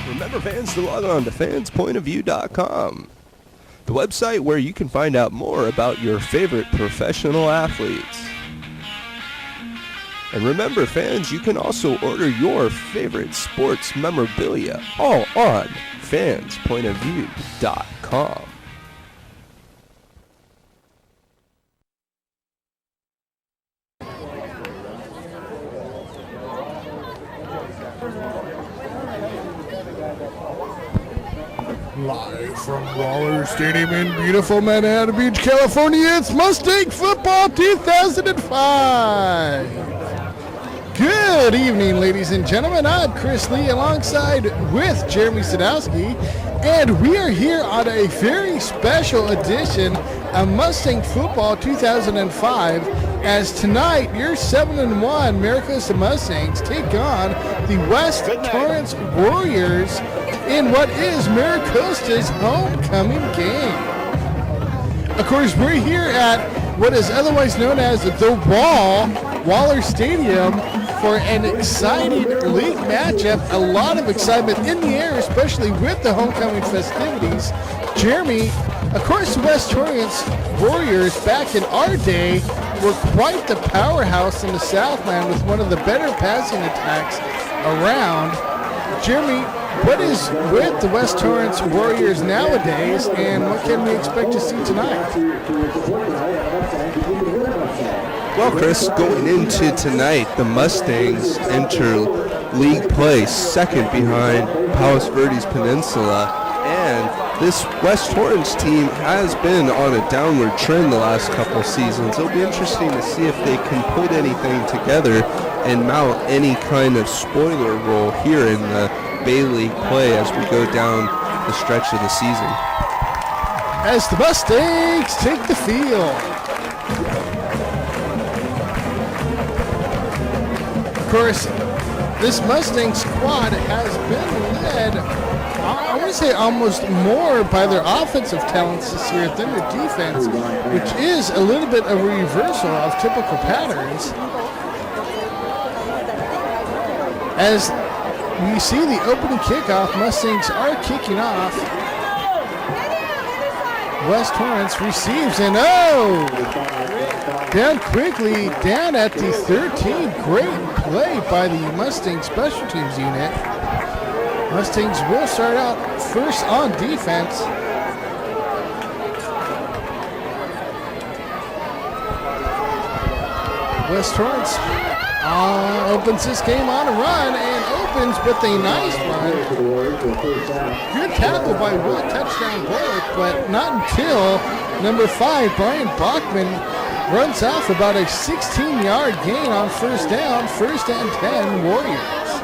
Remember, fans, to log on to fanspointofview.com, the website where you can find out more about your favorite professional athletes. And remember, fans, you can also order your favorite sports memorabilia all on fanspointofview.com. Live from Waller Stadium in beautiful Manhattan Beach, California, it's Mustang Football 2005. Good evening, ladies and gentlemen. I'm Chris Lee alongside with Jeremy Sadowski, and we are here on a very special edition of Mustang Football 2005, as tonight your 7-1 Maricosta Mustangs take on the West Torrance Warriors in what is Maricosta's homecoming game. Of course, we're here at what is otherwise known as the Waller Stadium, for an exciting league matchup. A lot of excitement in the air, especially with the homecoming festivities. Jeremy, of course, the West Torrance Warriors back in our day were quite the powerhouse in the Southland with one of the better passing attacks around. Jeremy, what is with the West Torrance Warriors nowadays, and what can we expect to see tonight? Well, Chris, going into tonight, the Mustangs enter league play second behind Palos Verdes Peninsula, and this West Torrance team has been on a downward trend the last couple seasons. It'll be interesting to see if they can put anything together and mount any kind of spoiler role here in the Bay League play as we go down the stretch of the season. As the Mustangs take the field. Of course, this Mustang squad has been led, I want to say almost more by their offensive talents this year than their defense, which is a little bit of a reversal of typical patterns. As we see the opening kickoff, Mustangs are kicking off. West Torrance receives, and down quickly, down at the 13. Great play by the Mustang special teams unit. Mustangs will start out first on defense. West Torrance opens this game on a run, and opens with a nice run. Good tackle by Will, touchdown Bullock, but not until number 5, Brian Bachman, runs off about a 16-yard gain on first down, 1st and 10 Warriors.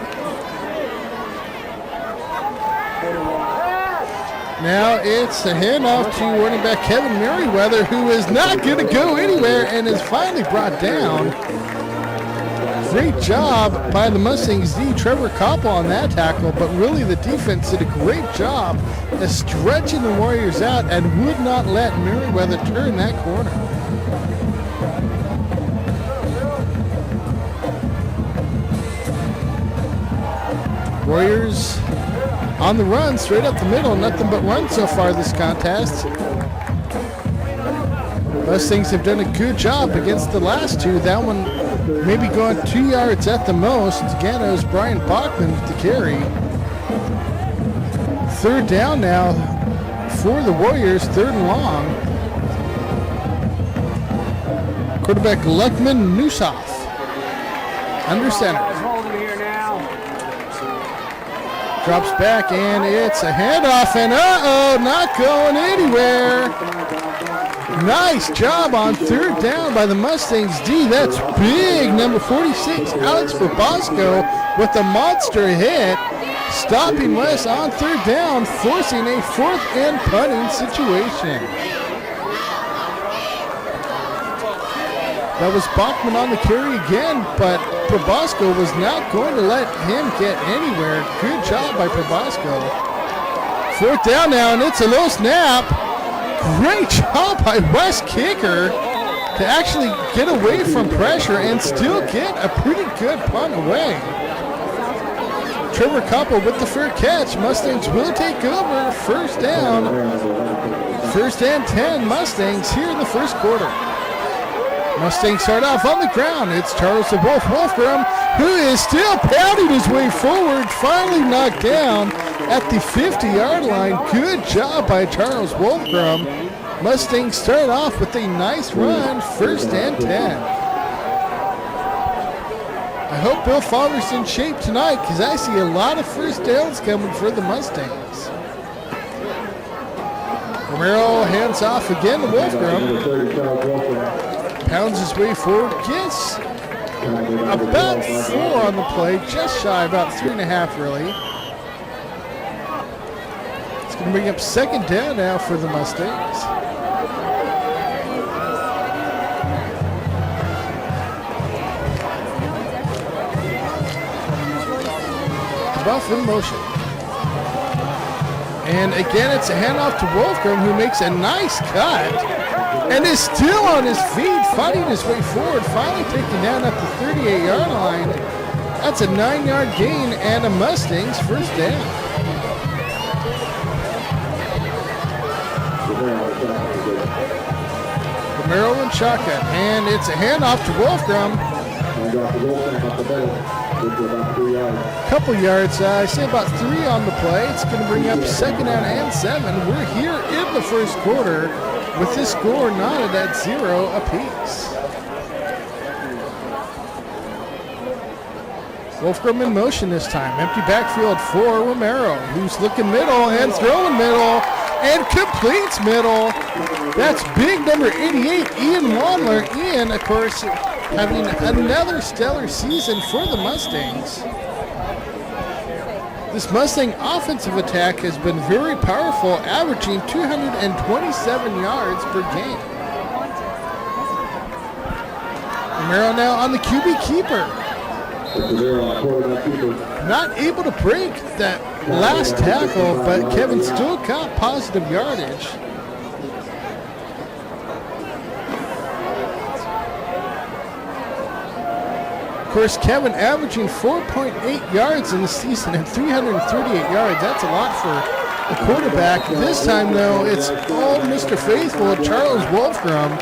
Now it's a handoff to running back Kevin Merriweather, who is not going to go anywhere and is finally brought down. Great job by the Mustangs D, Trevor Koppel, on that tackle, but really the defense did a great job of stretching the Warriors out and would not let Merriweather turn that corner. Warriors on the run, straight up the middle, nothing but run so far this contest. Mustangs have done a good job against the last two. That one maybe going 2 yards at the most. Again, it was Brian Bachman with the carry. 3rd down now for the Warriors, 3rd and long. Quarterback Luckman Newsoff under center. Drops back, and it's a handoff, and not going anywhere. Nice job on 3rd down by the Mustangs D. That's big, number 46, Alex Probosco, with a monster hit, stopping West on 3rd down, forcing a 4th and punting situation. That was Bachman on the carry again, but Probosco was not going to let him get anywhere. Good job by Probosco. 4th down now, and it's a low snap. Great job by West kicker to actually get away from pressure and still get a pretty good punt away. Trevor Koppel with the fair catch. Mustangs will take over. First down. First and 10 Mustangs here in the first quarter. Mustangs start off on the ground. It's Charles the Wolf Wolfgram, who is still pounding his way forward, finally knocked down at the 50-yard line. Good job by Charles Wolfgram. Mustangs start off with a nice run, first and 10. I hope Bill Fowler's in shape tonight because I see a lot of first downs coming for the Mustangs. Romero hands off again to Wolfgram. Pounds his way forward, gets about 4 on the play, just shy, about 3.5 really. It's going to bring up second down now for the Mustangs. Buff in motion. And again, it's a handoff to Wolfgram, who makes a nice cut and is still on his feet, fighting his way forward, finally taking down at the 38-yard line. That's a 9-yard gain and a Mustangs first down. Romero and shotgun, and it's a handoff to Wolfgram. Couple yards, I say about 3 on the play. It's going to bring up second down and 7. We're here in the first quarter with this score knotted at 0 apiece. Wolfgram in motion this time. Empty backfield for Romero, who's looking middle and throwing middle and completes middle. That's big number 88, Ian Wadler. Ian, of course, having another stellar season for the Mustangs. This Mustang offensive attack has been very powerful, averaging 227 yards per game. Romero now on the QB keeper. Not able to break that last tackle, but Kevin still caught positive yardage. Of course, Kevin averaging 4.8 yards in the season and 338 yards. That's a lot for a quarterback. This time, though, it's all Mr. Faithful, Charles Wolfgram,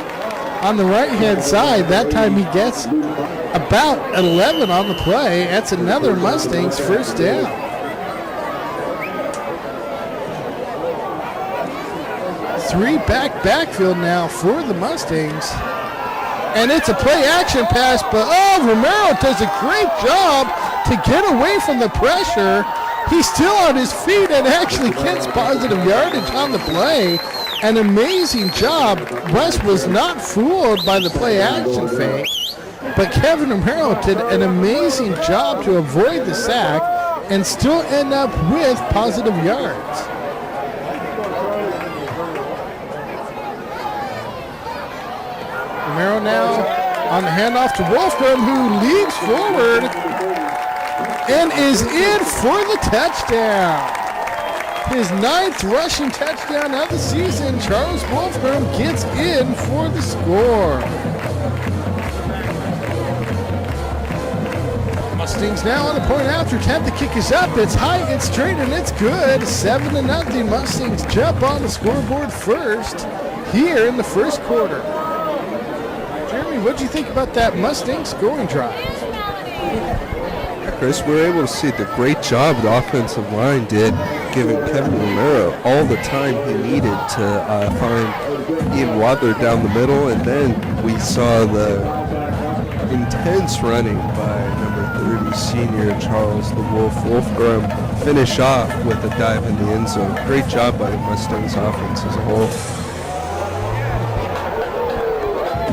on the right-hand side. That time he gets about 11 on the play. That's another Mustangs first down. Backfield now for the Mustangs. And it's a play-action pass, but Romero does a great job to get away from the pressure. He's still on his feet and actually gets positive yardage on the play. An amazing job. Wes was not fooled by the play-action fake, but Kevin Romero did an amazing job to avoid the sack and still end up with positive yards. Romero now on the handoff to Wolfgram, who leaps forward and is in for the touchdown. His 9th rushing touchdown of the season. Charles Wolfgram gets in for the score. Mustangs now on the point after attempt. The kick is up. It's high, it's straight, and it's good. 7-0. Mustangs jump on the scoreboard first here in the first quarter. Jeremy, what do you think about that Mustang scoring drive? Chris, we were able to see the great job the offensive line did, giving Kevin Romero all the time he needed to find Ian Wadler down the middle, and then we saw the intense running by number 30 senior Charles the Wolf Wolfgram finish off with a dive in the end zone. Great job by the Mustangs offense as a whole.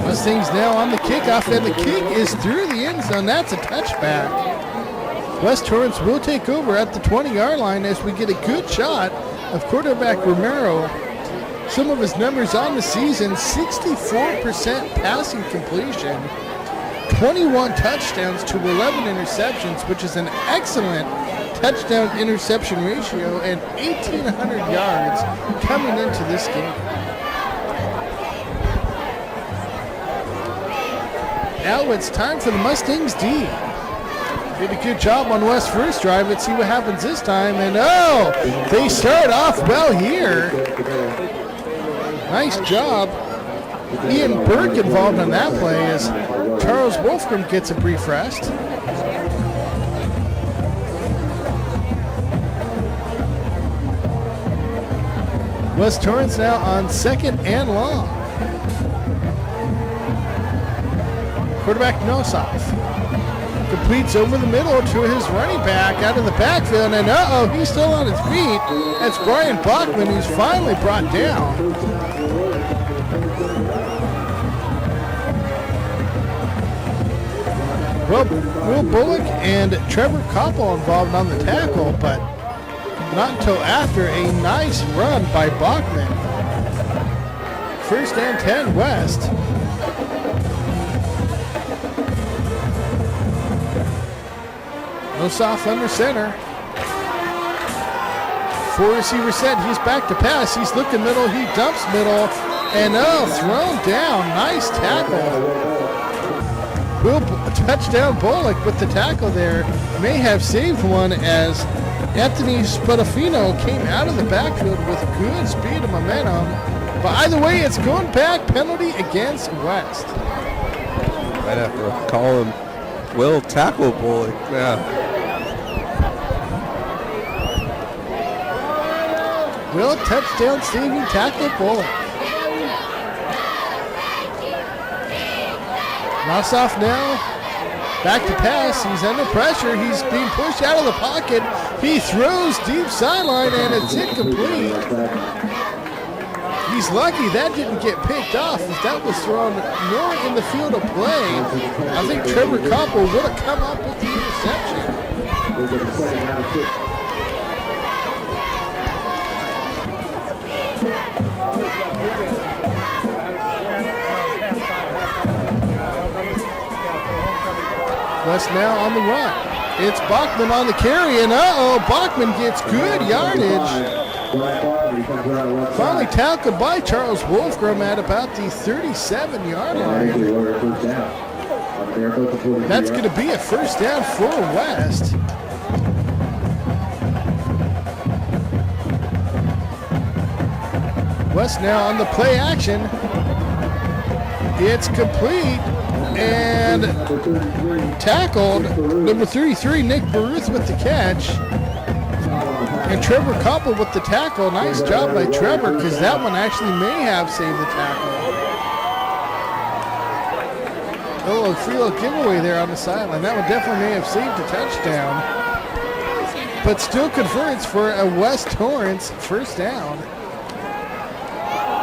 Mustangs now on the kickoff, and the kick is through the end zone. That's a touchback. West Torrance will take over at the 20-yard line as we get a good shot of quarterback Romero. Some of his numbers on the season: 64% passing completion, 21 touchdowns to 11 interceptions, which is an excellent touchdown interception ratio, and 1,800 yards coming into this game. Now it's time for the Mustangs D. Did a good job on West's first drive. Let's see what happens this time. And oh, they start off well here. Nice job. Ian Burke involved on that play as Charles Wolfram gets a brief rest. West Torrance now on 2nd and long. Quarterback Nossoff completes over the middle to his running back out of the backfield, and uh-oh, he's still on his feet. That's Brian Bachman, who's finally brought down. Well, Will Bullock and Trevor Koppel involved on the tackle, but not until after a nice run by Bachman. 1st and 10 West. Nossoff under center. 4-receiver set. He's back to pass. He's looking middle. He dumps middle. And oh, thrown down. Nice tackle. Touchdown Bullock with the tackle there. May have saved one as Anthony Spadafino came out of the backfield with good speed and momentum. But either way, it's going back. Penalty against West. Might have to call him Will tackle Bullock. Yeah. Will touchdown saving tackle Bullock. Nossoff now back to pass. He's under pressure. He's being pushed out of the pocket. He throws deep sideline and it's incomplete. He's lucky that didn't get picked off. If that was thrown more in the field of play, I think Trevor Koppel would have come up with the interception. West now on the run. It's Bachman on the carry, and uh-oh, Bachman gets good yardage. Finally tackled by Charles Wolfgram at about the 37-yard line. That's going to be a 1st down for West. West now on the play action. It's complete. And tackled, number 33, Nick Baruth with the catch. And Trevor Koppel with the tackle. Nice job by Trevor, because that one actually may have saved the tackle. Oh, a free little giveaway there on the sideline. That one definitely may have saved a touchdown. But still converts for a West Torrance 1st down.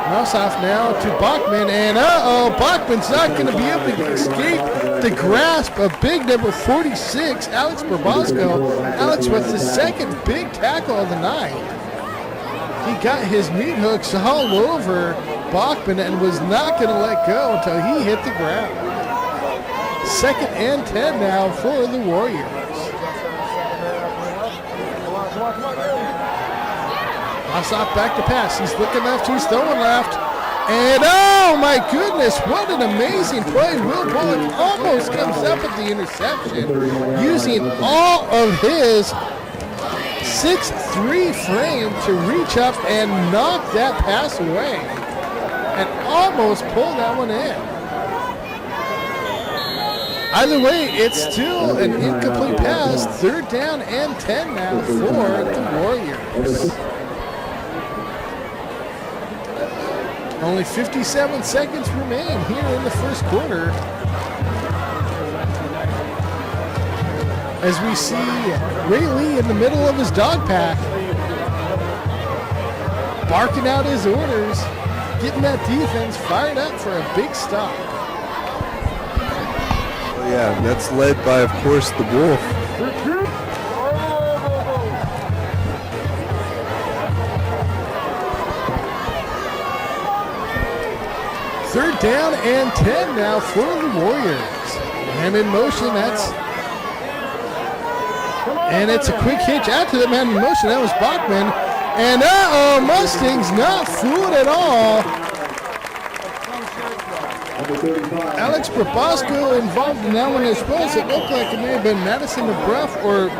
Nossoff now to Bachman, and uh-oh, Bachman's not going to be able to escape the grasp of big number 46, Alex Barbasco. Alex with the 2nd big tackle of the night. He got his meat hooks all over Bachman and was not going to let go until he hit the ground. 2nd and 10 now for the Warriors. Nossoff back to pass. He's looking left. He's throwing left. And oh my goodness, what an amazing play. Will Bullock almost comes up with the interception using all of his 6'3" frame to reach up and knock that pass away. And almost pull that one in. Either way, it's still an incomplete pass. 3rd down and 10 now for the Warriors. Only 57 seconds remain here in the 1st quarter. As we see Ray Lee in the middle of his dog pack, barking out his orders, getting that defense fired up for a big stop. Yeah, that's led by, of course, the Wolf. Third down and 10 now for the Warriors. Man in motion, and it's a quick hitch out to the man in motion. That was Bachman. And uh-oh, Mustangs not fooled at all. Alex Probosco involved in that one as well. As it looked like it may have been Madison DeBruff or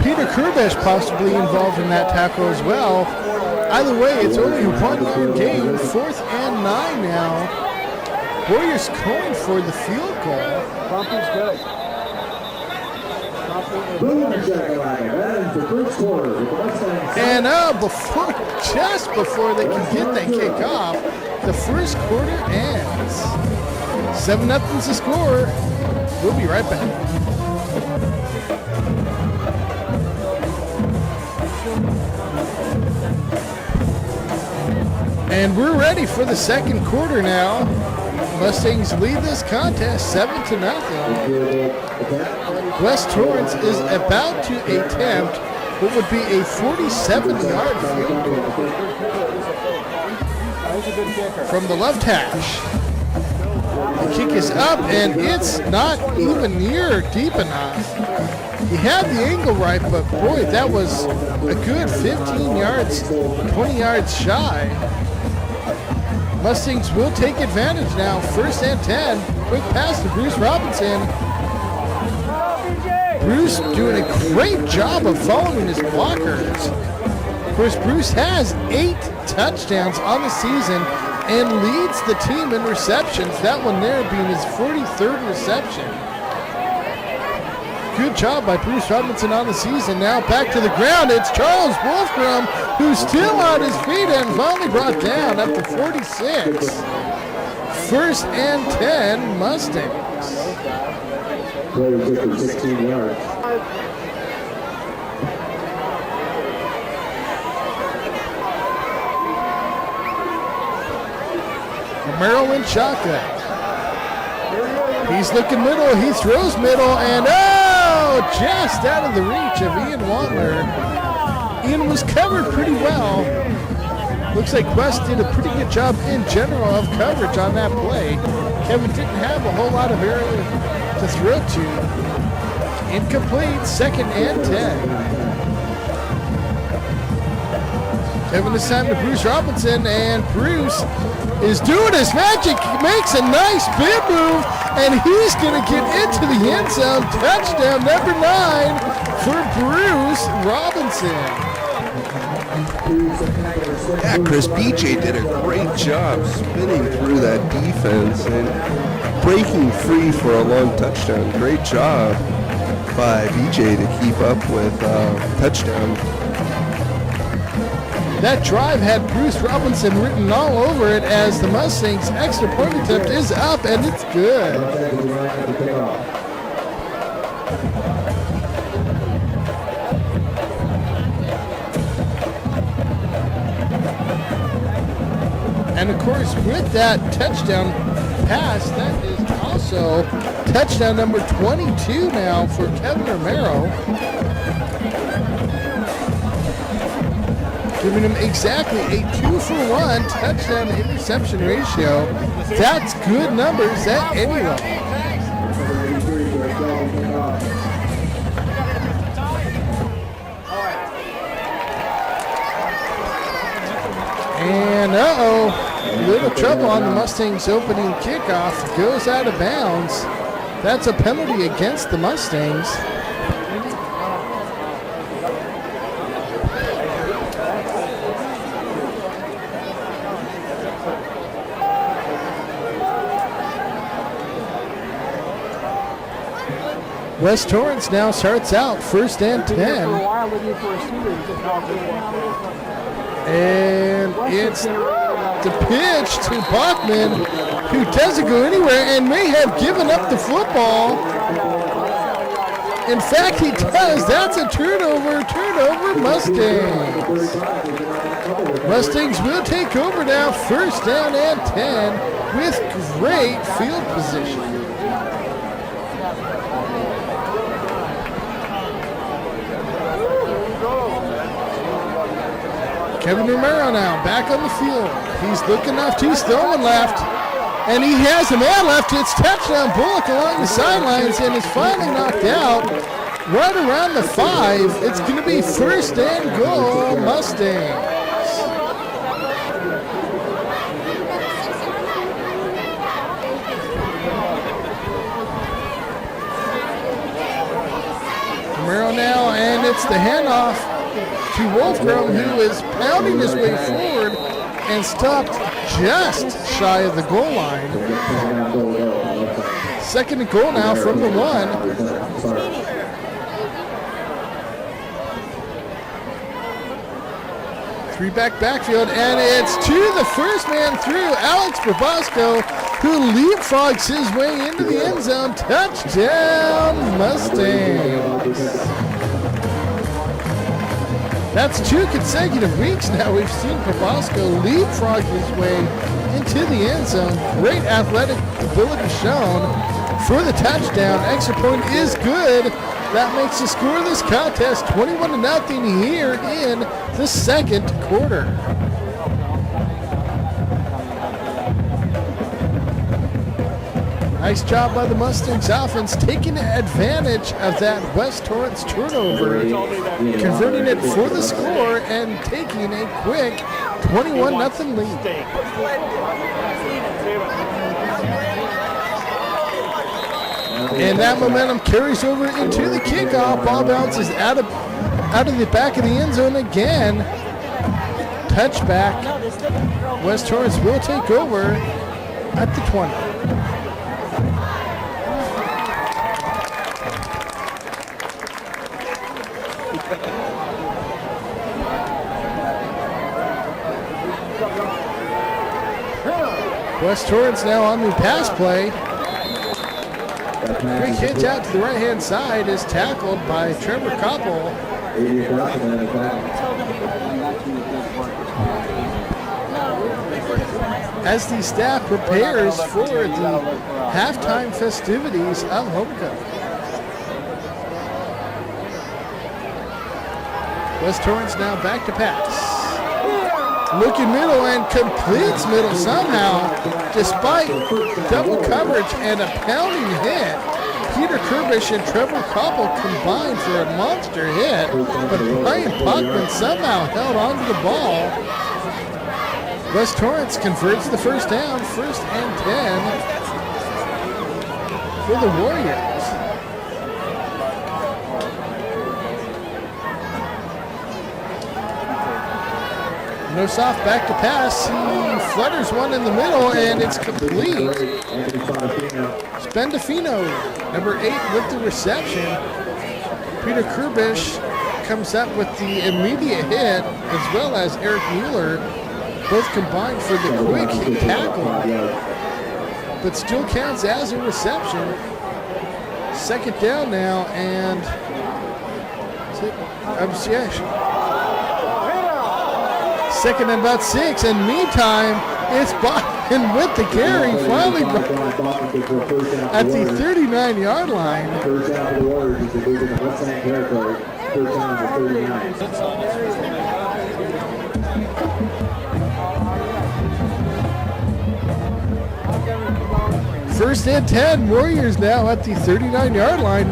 Peter Kurbesh possibly involved in that tackle as well. Either way, it's only a 1-yard gain, 4th and 9 now. Warriors going for the field goal. Bumpy's good. And just before they can get that kick off, the first quarter ends. 7-0's the score. We'll be right back. And we're ready for the second quarter now. Mustangs lead this contest 7-0. West Torrance is about to attempt what would be a 47-yard field goal from the left hash. The kick is up, and it's not even near deep enough. He had the angle right, but boy, that was a good 15 yards, 20 yards shy. Mustangs will take advantage now. 1st and 10. Quick pass to Bruce Robinson. Bruce doing a great job of following his blockers. Of course, Bruce has 8 touchdowns on the season and leads the team in receptions. That one there being his 43rd reception. Good job by Bruce Robinson on the season. Now back to the ground. It's Charles Wolfgram, who's still on his feet and finally brought down up to 46. 1st and 10 Mustangs. Player took him 16 yards. Maryland shotgun. He's looking middle. He throws middle, and just out of the reach of Ian Wantler. Ian was covered pretty well. Looks like West did a pretty good job in general of coverage on that play. Kevin didn't have a whole lot of area to throw to. Incomplete, 2nd and 10. Kevin this time to Bruce Robinson, and Bruce is doing his magic. He makes a nice bid move, and he's going to get into the end zone. Touchdown number 9 for Bruce Robinson. Yeah, Chris, BJ did a great job spinning through that defense and breaking free for a long touchdown. Great job by BJ to keep up with touchdown. That drive had Bruce Robinson written all over it as the Mustangs' extra point attempt is up, and it's good. And of course, with that touchdown pass, that is also touchdown number 22 now for Kevin Romero. Giving him exactly a 2-for-1 touchdown to interception ratio. That's good numbers at any level. And little trouble on the Mustangs opening kickoff. Goes out of bounds. That's a penalty against the Mustangs. West Torrance now starts out 1st and 10. And it's the pitch to Bachman, who doesn't go anywhere and may have given up the football. In fact, he does. That's a turnover, Mustangs. Mustangs will take over now, 1st down and 10 with great field position. Kevin Romero now back on the field. He's looking off to Stillman left, and he has a man left. It's touchdown Bullock along the sidelines and is finally knocked out right around the 5. It's going to be 1st and goal, Mustangs. Romero now, and it's the handoff to Wolfgram, who is pounding his way forward and stopped just shy of the goal line. Second and goal now from the 1. Three-back backfield, and it's to the first man through, Alex Probosco, who leapfrogs his way into the end zone. Touchdown, Mustangs. That's 2 consecutive weeks now we've seen Probosco leapfrog his way into the end zone. Great athletic ability shown for the touchdown. Extra point is good. That makes the score of this contest 21-0 here in the second quarter. Nice job by the Mustangs offense taking advantage of that West Torrance turnover, converting it for the score and taking a quick 21-0 lead. And that momentum carries over into the kickoff. Ball bounces out of the back of the end zone again. Touchback. West Torrance will take over at the 20. West Torrance now on the pass play. Quick hitch out to the right-hand side is tackled by Trevor Koppel. As the staff prepares for the halftime festivities of homecoming. West Torrance now back to pass. Looking middle and completes middle somehow, despite double coverage and a pounding hit. Peter Kirbish and Trevor Koppel combined for a monster hit, but Brian Bachman somehow held on to the ball. West Torrance converts the first down, 1st and 10 for the Warriors. Nosoff back to pass. He flutters one in the middle, and it's complete. Spendafino, number 8, with the reception. Peter Kirbish comes up with the immediate hit, as well as Eric Mueller, both combined for the quick hit tackle, but still counts as a reception. Second down now, and second and about 6, and meantime, it's Bachman with the carry, finally at the 39-yard line. First down for the Warriors as they move into Mustang territory. First down to 39. First and 10, Warriors now at the 39-yard line.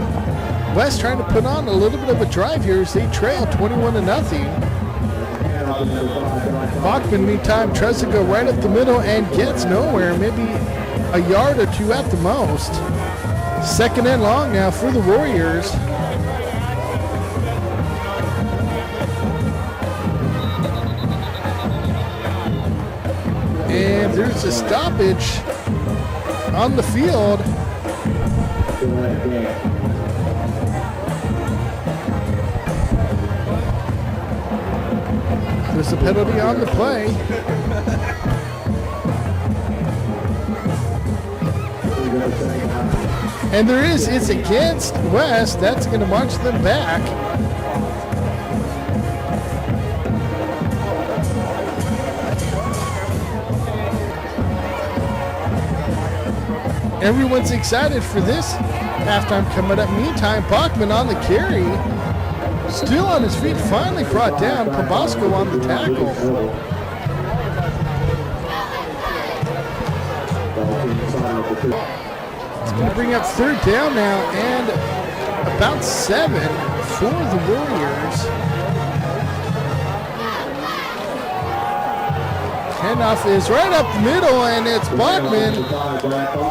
West trying to put on a little bit of a drive here as they trail 21-0. Bachman, meantime, tries to go right up the middle and gets nowhere, maybe a yard or 2 at the most. Second and long now for the Warriors. And there's a stoppage on the field. There's a penalty on the play. And there is, it's against West. That's going to march them back. Everyone's excited for this halftime coming up. Meantime, Bachman on the carry. Still on his feet, finally brought down. Probosco on the tackle. It's going to bring up third down now and about 7 for the Warriors. Handoff is right up the middle, and it's Bachman.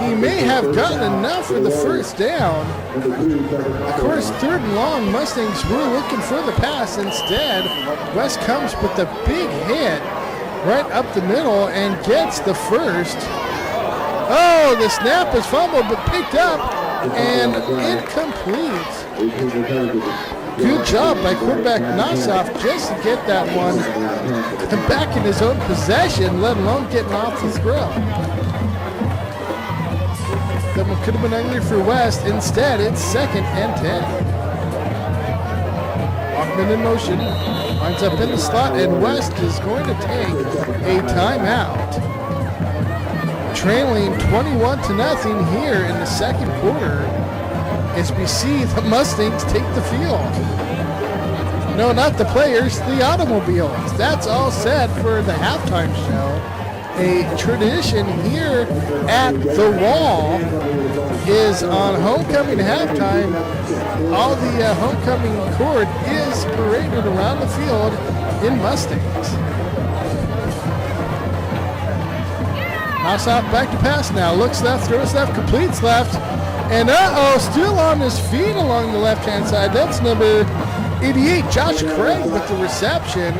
He may have gotten enough for the first down. Of course, 3rd and long, Mustangs were looking for the pass. Instead, West comes with a big hit right up the middle and gets the first. Oh, the snap is fumbled but picked up and incomplete. Good job by quarterback Nossoff just to get that one back in his own possession, let alone getting off the throw. That one could have been ugly for West. Instead, it's 2nd and 10. Bachman in motion, lines up in the slot, and West is going to take a timeout. Trailing 21-0 here in the 2nd quarter, as we see the Mustangs take the field. No, not the players, the automobiles. That's all set for the halftime show. A tradition here at the Wall is on homecoming halftime. All the homecoming court is paraded around the field in Mustangs. Nossoff back to pass now. Looks left, throws left, completes left. And still on his feet along the left-hand side. That's number 88, Josh Craig, with the reception.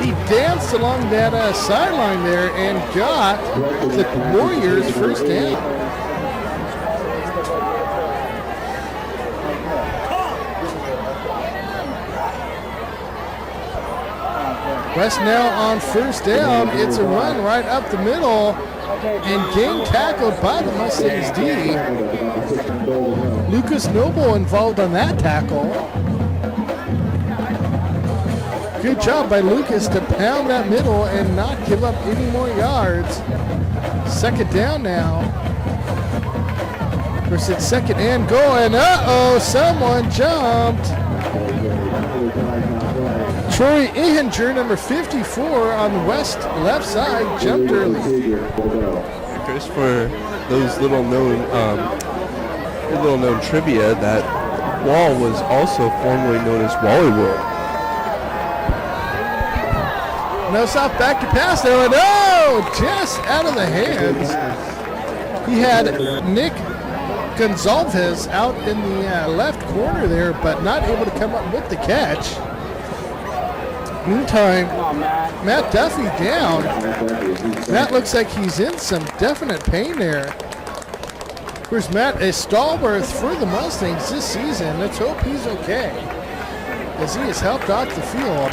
He danced along that sideline there and got the Warriors first down. West now on first down. It's a run right up the middle and game tackled by the Mustangs D. Lucas Noble involved on that tackle. Good job by Lucas to pound that middle and not give up any more yards. 2nd down now. Of course, it's 2nd and goal, and someone jumped. Troy Ihinger, number 54 on the west left side, jumped early. Chris, for those little known trivia, that wall was also formerly known as Wally World. Nossoff back to pass now, and just out of the hands. He had Nick Gonzalez out in the left corner there, but not able to come up with the catch. Meantime, Matt Duffy down. Matt looks like he's in some definite pain there. Of course, Matt, a stalwart for the Mustangs this season. Let's hope he's okay, as he has helped out the field.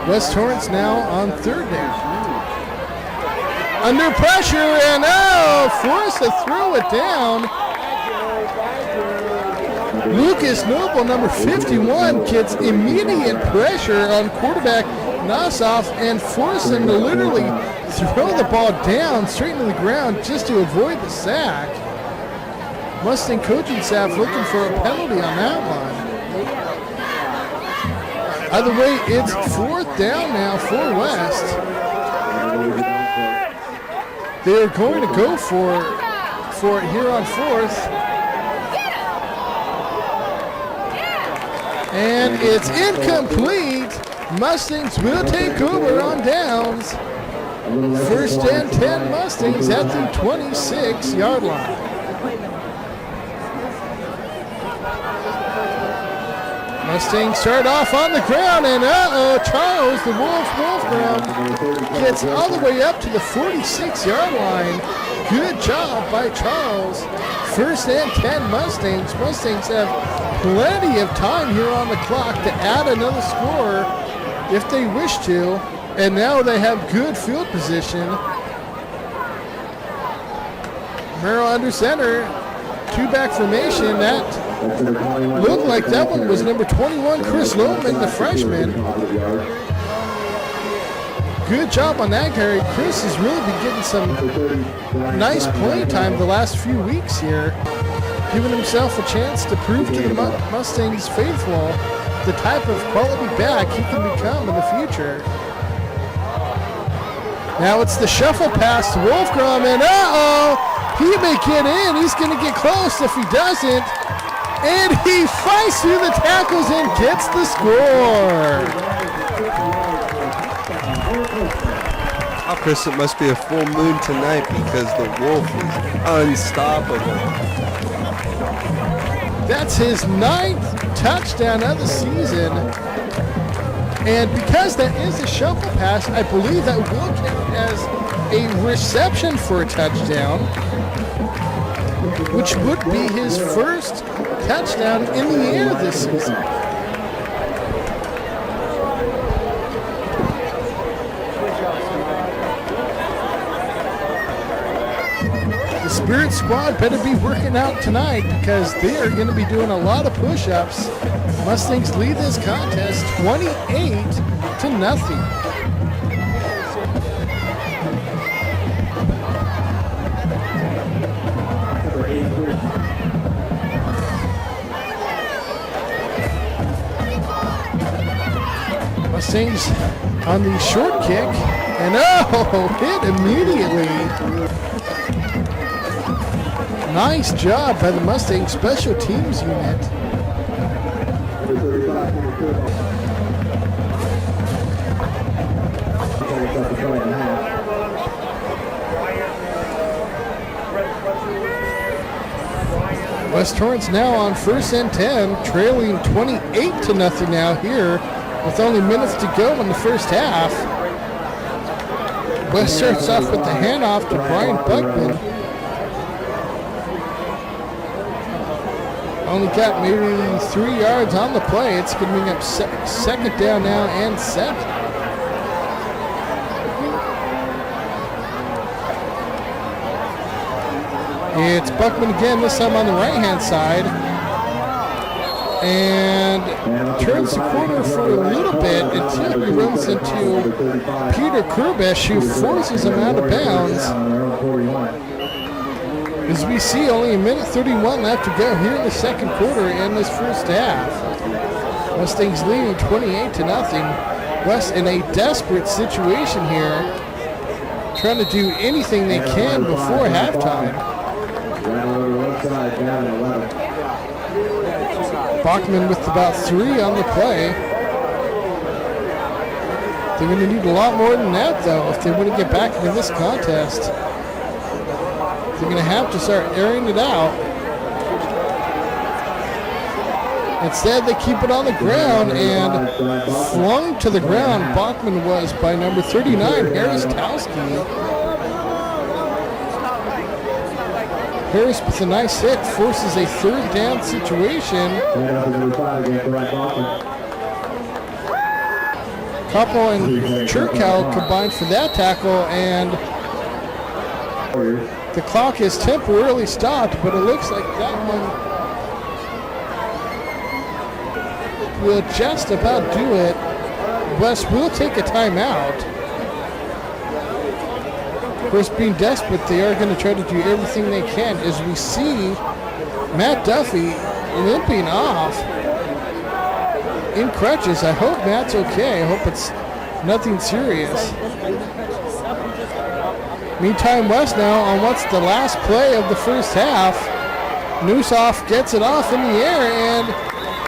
West Torrance now on 3rd down. Under pressure and forced to throw it down. Lucas Noble, number 51, gets immediate pressure on quarterback Nossoff and forced him to literally throw the ball down straight to the ground just to avoid the sack. Mustang coaching staff looking for a penalty on that one. Either way, it's 4th down now for West. They're going to go for it here on 4th. And it's incomplete. Mustangs will take over on downs. 1st and 10 Mustangs at the 26-yard line. Mustangs start off on the ground, and Charles, the Wolfram, gets all the way up to the 46-yard line. Good job by Charles. 1st and 10 Mustangs. Mustangs have plenty of time here on the clock to add another score if they wish to, and now they have good field position. Merrill under center, 2-back formation. That looked like that one was number 21, Chris Lohman, the freshman. Good job on that, Gary. Chris has really been getting some nice playing time the last few weeks here, giving himself a chance to prove to the Mustangs faithful the type of quality back he can become in the future. Now it's the shuffle pass to Wolfgram, and he may get in. He's going to get close if he doesn't. And he fights through the tackles and gets the score. Oh, Chris, it must be a full moon tonight because the Wolf is unstoppable. That's his 9th touchdown of the season. And because that is a shuffle pass, I believe that will count as a reception for a touchdown, which would be his first touchdown in the air this season. The Spirit Squad better be working out tonight because they are going to be doing a lot of push-ups. Mustangs lead this contest 28-0. Mustangs on the short kick, and hit immediately. Nice job by the Mustang Special Teams unit. West Torrance now on 1st and 10, trailing 28-0 now here with only minutes to go in the first half. West starts off with the handoff to Brian Buckman. Only got maybe 3 yards on the play. It's going to bring up second down now and 7. It's Buckman again, this time on the right-hand side. And turns the corner for a little bit until he runs into Peter Kurbesh, who forces him out of bounds. As we see, only a minute 31 left to go here in the second quarter in this first half. Mustangs leading 28-0. West in a desperate situation here, trying to do anything they can before halftime. Bachman with about 3 on the play. They're going to need a lot more than that, though, if they want to get back into this contest. They're going to have to start airing it out. Instead, they keep it on the ground, and flung to the ground Bachman was by number 39, Harris Towski. Harris with a nice hit forces a 3rd down situation. Koppel and Churkow combined for that tackle, and the clock is temporarily stopped, but it looks like that one will just about do it. West will take a timeout. Of course, being desperate, they are going to try to do everything they can. As we see Matt Duffy limping off in crutches. I hope Matt's okay. I hope it's nothing serious. Meantime, West now on what's the last play of the first half. Newsoff gets it off in the air, and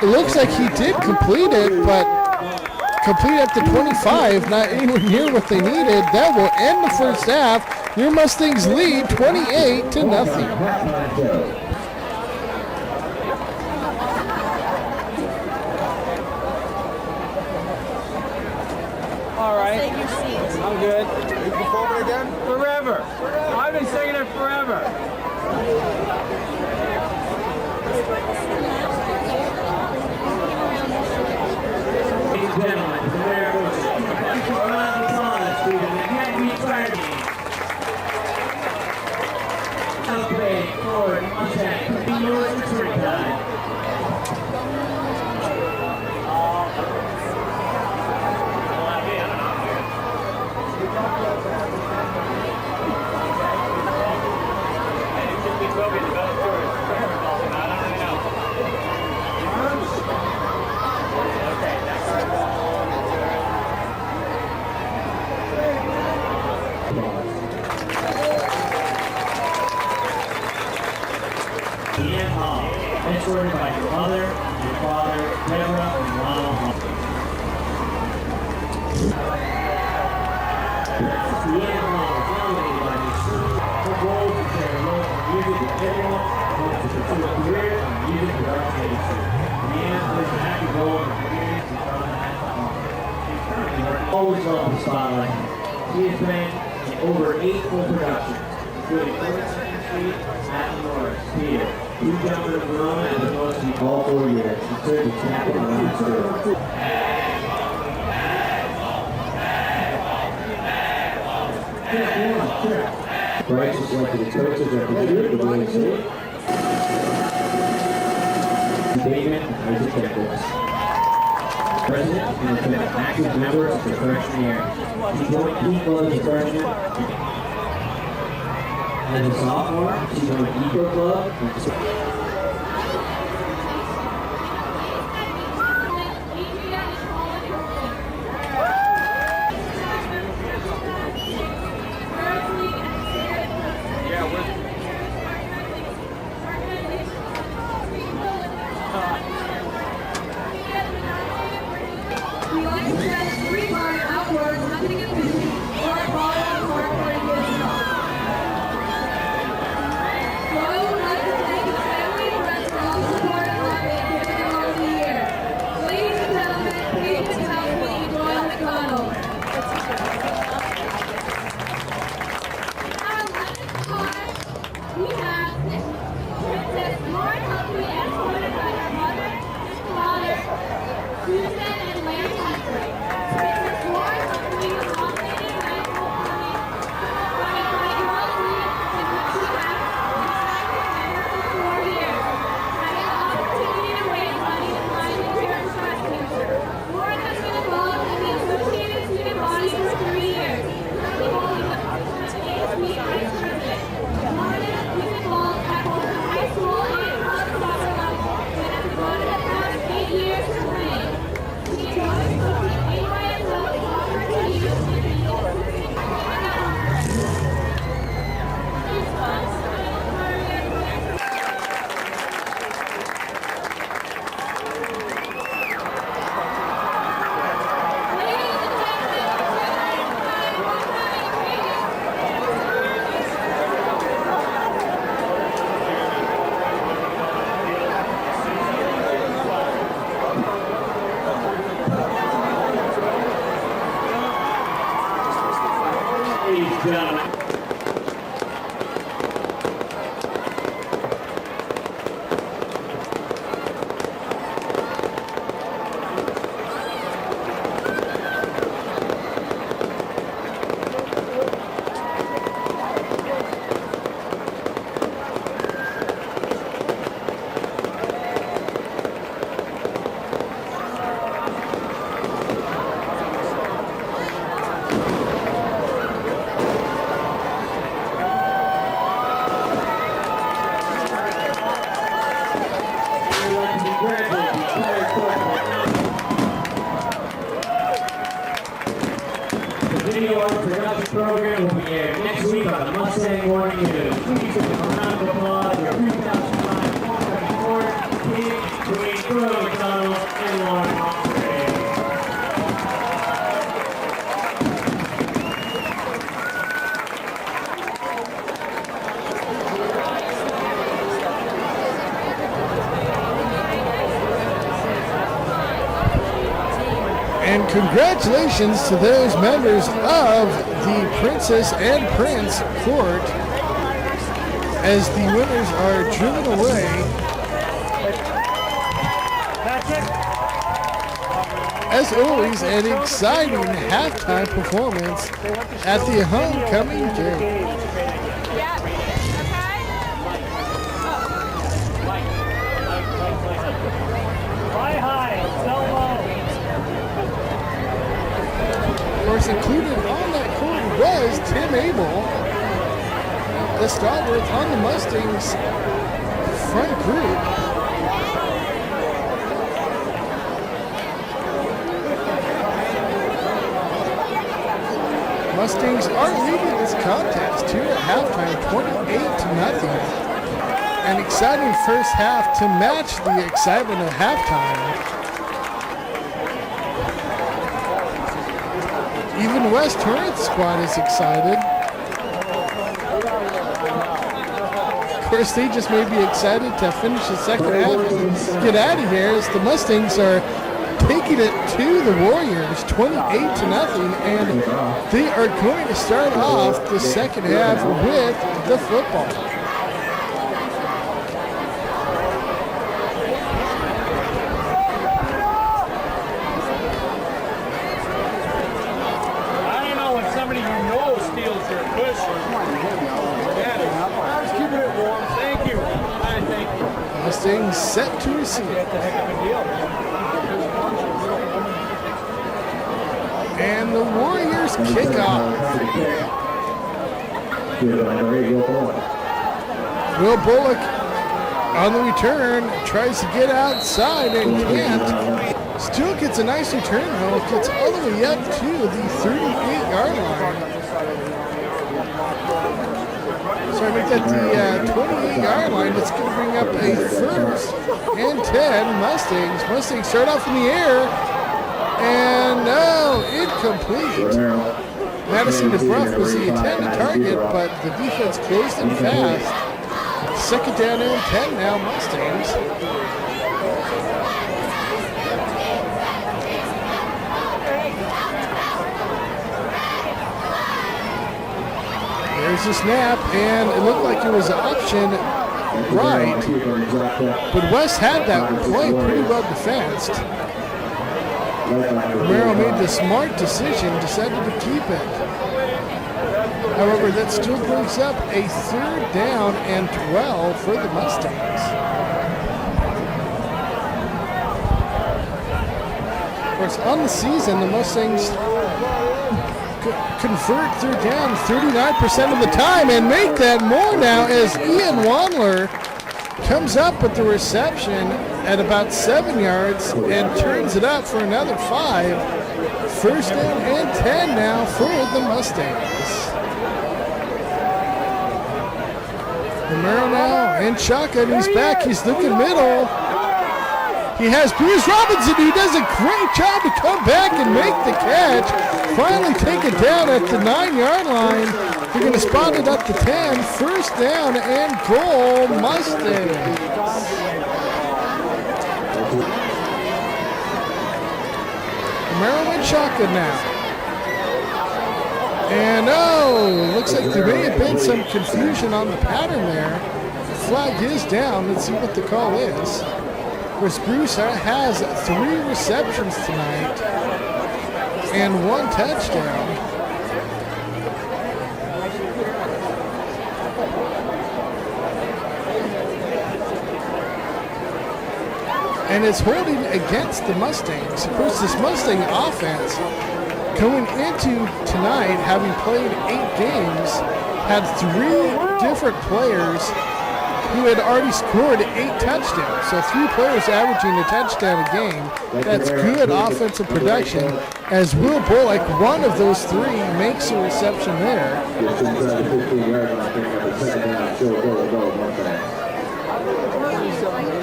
it looks like he did complete it, but complete at the 25, not anywhere near what they needed. That will end the first half. Your Mustangs lead 28-0. All right. Save your seats. I'm good. You performing again? Forever. I've been singing it forever. Ladies and gentlemen, there was a round of applause to the Henry Barney. Celebrating for Mustang, the North return time. escorted by your mother, your father, Deborah, and Ronald. Deanna Long is nominated by Miss Shirley. Her goal is to share her love for music with everyone who wants to pursue a career in the music production industry. Deanna plays an active role in the community to try to have fun. She's currently always loved the spotlight. She has been in over 8 full productions, including 42nd Street, Latin Norris, Theater, Two Jumpers, Verona, and the most in all 4 years. She served as captain of the school. Bryce is selected as coach as representative of the Williams City. David Isaac Nichols. President and has been an active member of the freshman year. She joined Pete Club as a freshman. As a sophomore, she joined Eco Club. We like to send 3-part outdoors, nothing in between, or a follow-up part for a gift shop. So I would like to thank the family and friends for all the support and love they have given along the year. Ladies and gentlemen, please help me enjoy the McDonald's. At 11th time, we have Princess Lauren Humphrey, escorted by her mother and father, Susan and Larry Humphrey. Princess Lauren Humphrey was nominated in 1920 by Michael Lee and Richie F. for 4 years. I had the opportunity to raise money to find and care for breast cancer. Lauren has been involved in the Associated Student Body for 3 years, currently holding the position of ASB Vice President. Lauren has been involved at both the high school and college soccer level and has devoted the past 8 years to playing. She enjoys coaching AYSL soccer teams and is Ladies and gentlemen. The video art production program will be aired next week on the Mustang Morning News. Please give a round of applause for 2005 homecoming court between Ronald McDonald and Lauren Humphrey. And congratulations to those members of the Princess and Prince Court as the winners are driven away. As always, an exciting halftime performance at the homecoming game. Of course, included on that court was Tim Abel, the stalwart on the Mustangs front group. Mustangs are leading this contest to a halftime 28-0. an exciting first half to match the excitement of halftime. Even West Torrance squad is excited. Of course, they just may be excited to finish the second half and get out of here as the Mustangs are taking it to the Warriors 28-0, and they are going to start off the second half with the football. I don't know when somebody you know steals your cushion. I was keeping it warm. Thank you. Thank you. Mustangs set to receive. That's a heck of a deal. And the Warriors kick off. Will Bullock on the return tries to get outside and can't. Still gets a nice return though. Gets all the way up to the 38-yard line. Sorry, make that the 28-yard line. That's going to bring up a 1st and 10 Mustangs. Mustangs start off in the air. And no, incomplete. Madison DeBruff was the intended target, but the defense closed him fast. Second down and 10 now, Mustangs. There's the snap, and it looked like it was option right. But West had that play pretty well defensed. Romero made the smart decision, decided to keep it. However, that still brings up a 3rd down and 12 for the Mustangs. Of course, on the season, the Mustangs convert 3rd down 39% of the time and make that more now as Ian Wandler comes up with the reception at about 7 yards and turns it up for another 5. 1st down and 10 now for the Mustangs. Romero now in shotgun. He's back. He's looking middle. He has Bruce Robinson, who does a great job to come back and make the catch. Finally take it down at the 9-yard line. They're going to spot it up to 10. 1st down and goal, Mustangs. Maryland shotgun now. And looks like there may have been some confusion on the pattern there. The flag is down. Let's see what the call is. Of course, Bruce has 3 receptions tonight and 1 touchdown. And it's holding against the Mustangs. Of course, this Mustang offense going into tonight, having played 8 games, had 3 different players who had already scored 8 touchdowns. So 3 players averaging a touchdown a game. That's good offensive production. As Will Bullock, one of those 3, makes a reception there.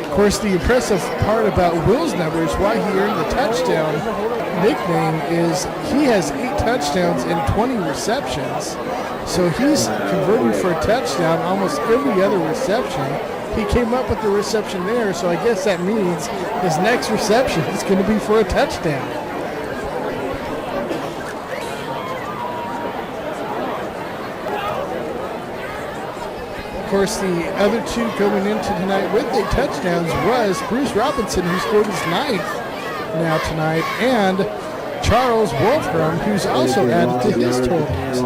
Of course, the impressive part about Will's numbers, why he earned the touchdown nickname, is he has 8 touchdowns and 20 receptions. So he's converting for a touchdown almost every other reception. He came up with the reception there, so I guess that means his next reception is going to be for a touchdown. Of course, the other 2 coming into tonight with 8 touchdowns was Bruce Robinson, who scored his 9th now tonight, and Charles Wolfram, who's also added to his totals,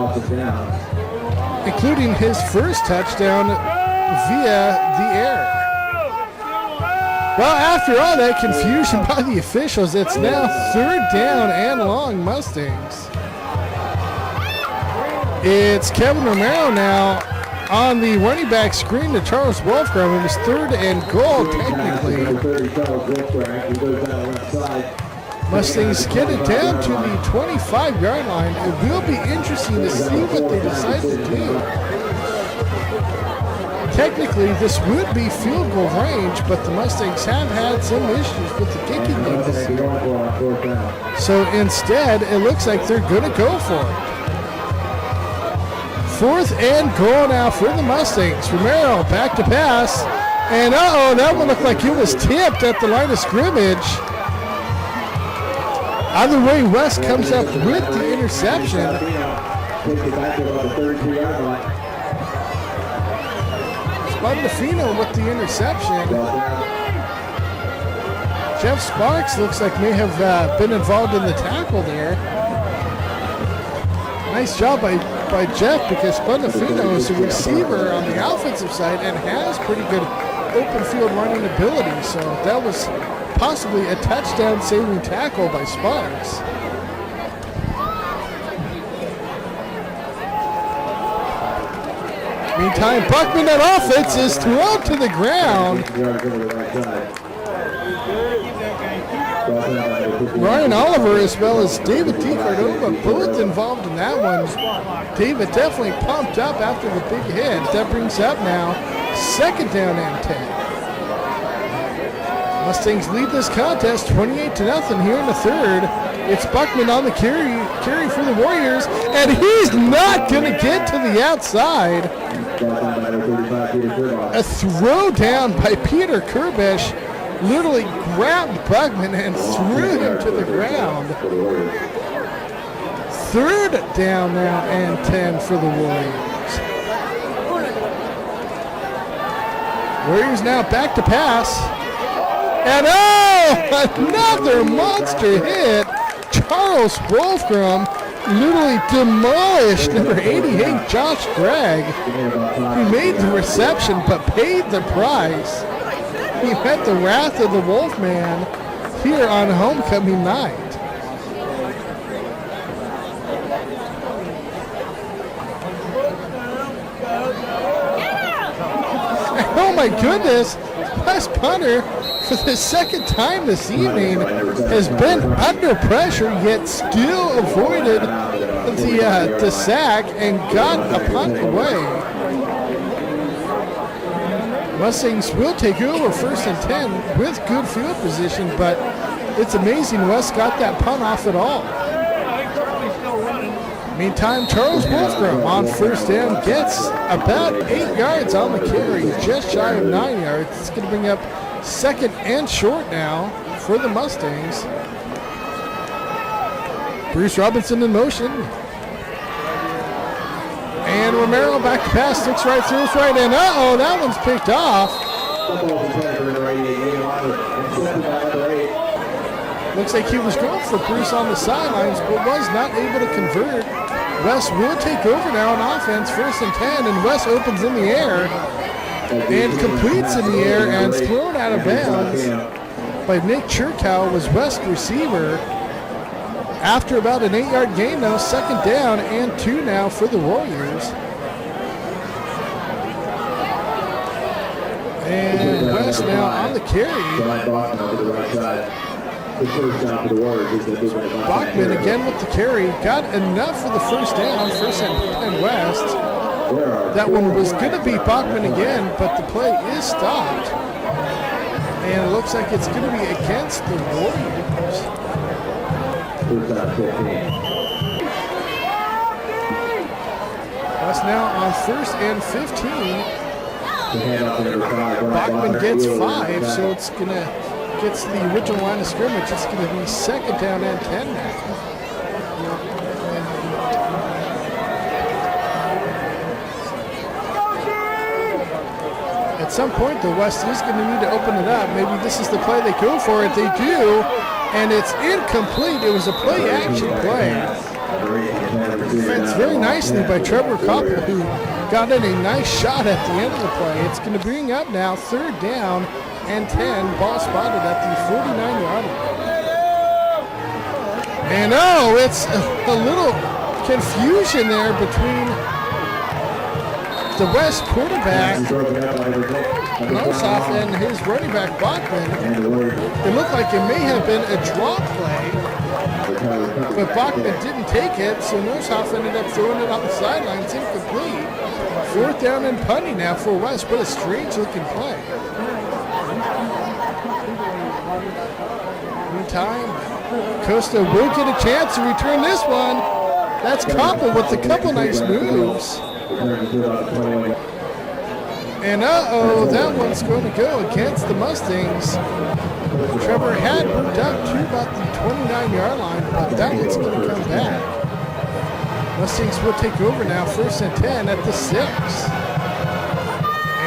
including his first touchdown via the air. Well, after all that confusion by the officials, it's now 3rd down and long, Mustangs. It's Kevin Romero now on the running back screen to Charles Wolfram. It was 3rd and goal, technically. Mustangs get it down to the 25-yard line. It will be interesting to see what they decide to do. technically this would be field goal range, but the Mustangs have had some issues with the kicking game. So instead, it looks like they're going to go for it. 4th and goal now for the Mustangs. Romero back to pass. And that one looked like it was tipped at the line of scrimmage. Either way, West comes up with the interception. Spandafino with the interception. Jeff Sparks looks like may have been involved in the tackle there. Nice job by Jeff, because Spandafino is a receiver on the offensive side and has pretty good open field running ability. So that was possibly a touchdown saving tackle by Sparks. Meantime, Buckman on offense is thrown to the ground. Ryan Oliver as well as David DiCardova both involved in that one. David definitely pumped up after the big hit. That brings up now 2nd down and 10. Mustangs lead this contest 28-0 here in the 3rd. It's Buckman on the carry for the Warriors, and he's not going to get to the outside. A throw down by Peter Kerbish literally grabbed Buckman and threw him to the ground. 3rd down now and 10 for the Warriors. Warriors now back to pass. And another monster hit. Charles Wolfgram literally demolished number 88, Josh Gregg. He made the reception but paid the price. He met the wrath of the Wolfman here on homecoming night. Oh my goodness, West punter for the 2nd time this evening has been under pressure, yet still avoided the sack and got a punt away. Mustangs will take over 1st and 10 with good field position, but it's amazing West got that punt off at all. Meantime, Charles Wolfgram on 1st down gets about 8 yards on the carry, just shy of 9 yards. It's going to bring up 2nd and short now for the Mustangs. Bruce Robinson in motion. And Romero back to pass, sticks right through his right, and that one's picked off. Looks like he was going for Bruce on the sidelines, but was not able to convert. West will take over now on offense, 1st and 10, and West opens in the air and completes in the air and thrown out of bounds by Nick Churkow, was West receiver. After about an 8-yard gain now, 2nd down and 2 now for the Warriors. And West now on the carry. Bachman again with the carry. Got enough for the 1st down, 1st and West. That one was going to be Bachman again, but the play is stopped. And it looks like it's going to be against the Warriors. West now on 1st and 15. Bachman gets 5, so it's going to gets the original line of scrimmage. It's going to be 2nd down and 10 now. At some point, the West is going to need to open it up. Maybe this is the play they go for it. They do, and it's incomplete. It was a play-action play. Defense very nicely by Trevor Koppel, who got in a nice shot at the end of the play. It's going to bring up now 3rd down and 10. Ball spotted at the 49-yard line. And it's a little confusion there between the West quarterback, Nossoff, and his running back, Bachman. It looked like it may have been a draw play. but Bachman didn't take it, so Noshoff ended up throwing it off the sidelines, incomplete. 4th down and punting now for West. What a strange looking play. Meantime, Costa will get a chance to return this one. That's coupled with a couple nice moves. And that one's going to go against the Mustangs. Trevor had moved up to about the 29-yard line, but that one's going to come back. Mustangs will take over now, 1st and 10 at the 6.